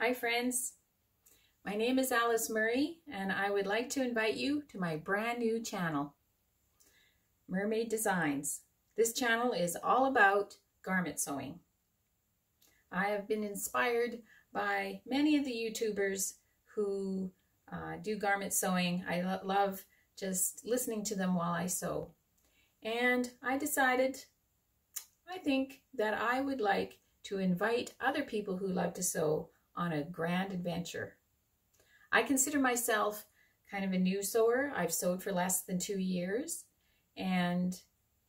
Hi friends, my name is Alice Murray and I would like to invite you to my brand new channel, Murr-made Designs. This channel is all about garment sewing. I have been inspired by many of the YouTubers who do garment sewing. I love just listening to them while I sew. And I decided, I think that I would like to invite other people who love to sew on a grand adventure. I consider myself kind of a new sewer. I've sewed for less than 2 years, and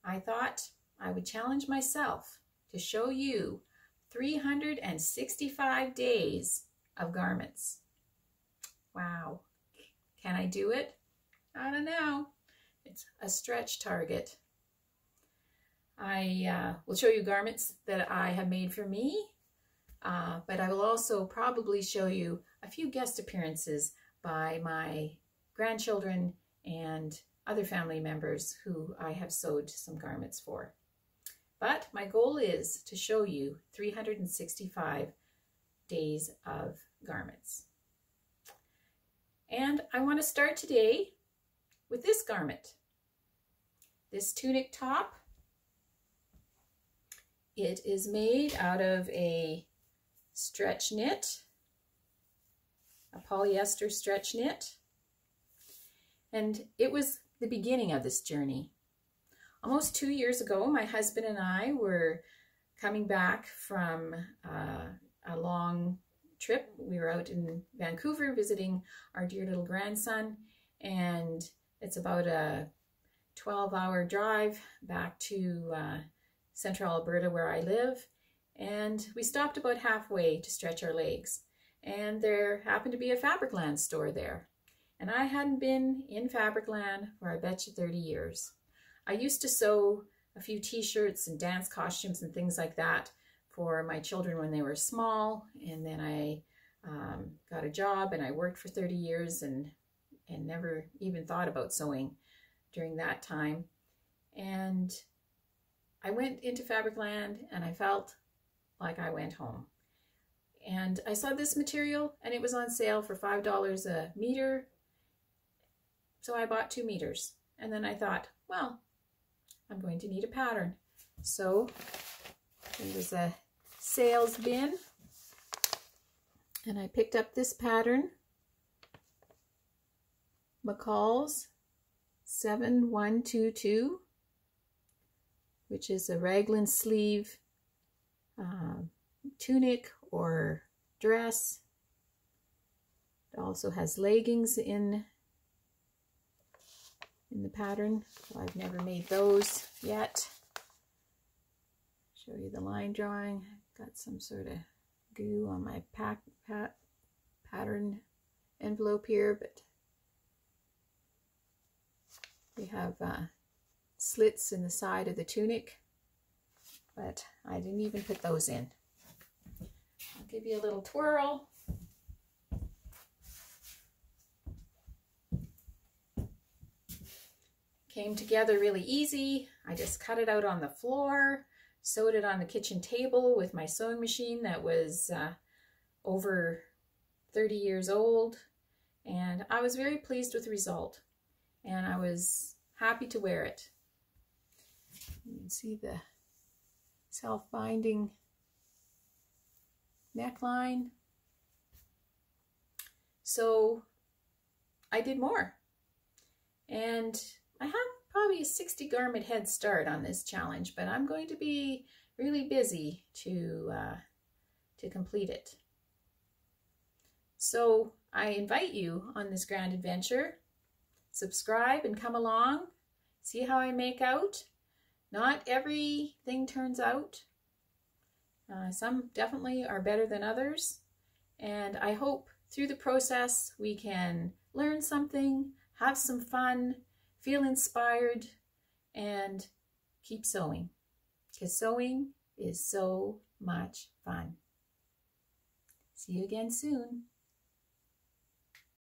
I thought I would challenge myself to show you 365 days of garments. Wow. Can I do it? I don't know. It's a stretch target. I will show you garments that I have made for me, but I will also probably show you a few guest appearances by my grandchildren and other family members who I have sewed some garments for. But my goal is to show you 365 days of garments. And I want to start today with this garment, this tunic top. It is made out of a stretch knit, a polyester stretch knit, and it was the beginning of this journey. Almost 2 years ago, my husband and I were coming back from a long trip. We were out in Vancouver visiting our dear little grandson, and it's about a 12-hour drive back to Central Alberta where I live, and we stopped about halfway to stretch our legs, and there happened to be a Fabricland store there, and I hadn't been in Fabricland for I bet you 30 years. I used to sew a few t-shirts and dance costumes and things like that for my children when they were small, and then I got a job and I worked for 30 years and never even thought about sewing during that time. And I went into Fabricland and I felt like I went home. And I saw this material and it was on sale for $5 a meter. So I bought 2 meters. And then I thought, well, I'm going to need a pattern. So there was a sales bin and I picked up this pattern, McCall's 7122. which is a raglan sleeve tunic or dress. It also has leggings in the pattern. Well, I've never made those yet. Show you the line drawing. Got some sort of goo on my pattern envelope here, but we have slits in the side of the tunic, but I didn't even put those in. I'll give you a little twirl. Came together really easy. I just cut it out on the floor, sewed it on the kitchen table with my sewing machine that was over 30 years old, and I was very pleased with the result, and I was happy to wear it. You can see the self-binding neckline. So I did more, and I have probably a 60 garment head start on this challenge, but I'm going to be really busy to complete it. So I invite you on this grand adventure. Subscribe and come along. See how I make out. Not everything turns out. Some definitely are better than others. And I hope through the process we can learn something, have some fun, feel inspired, and keep sewing. Because sewing is so much fun. See you again soon.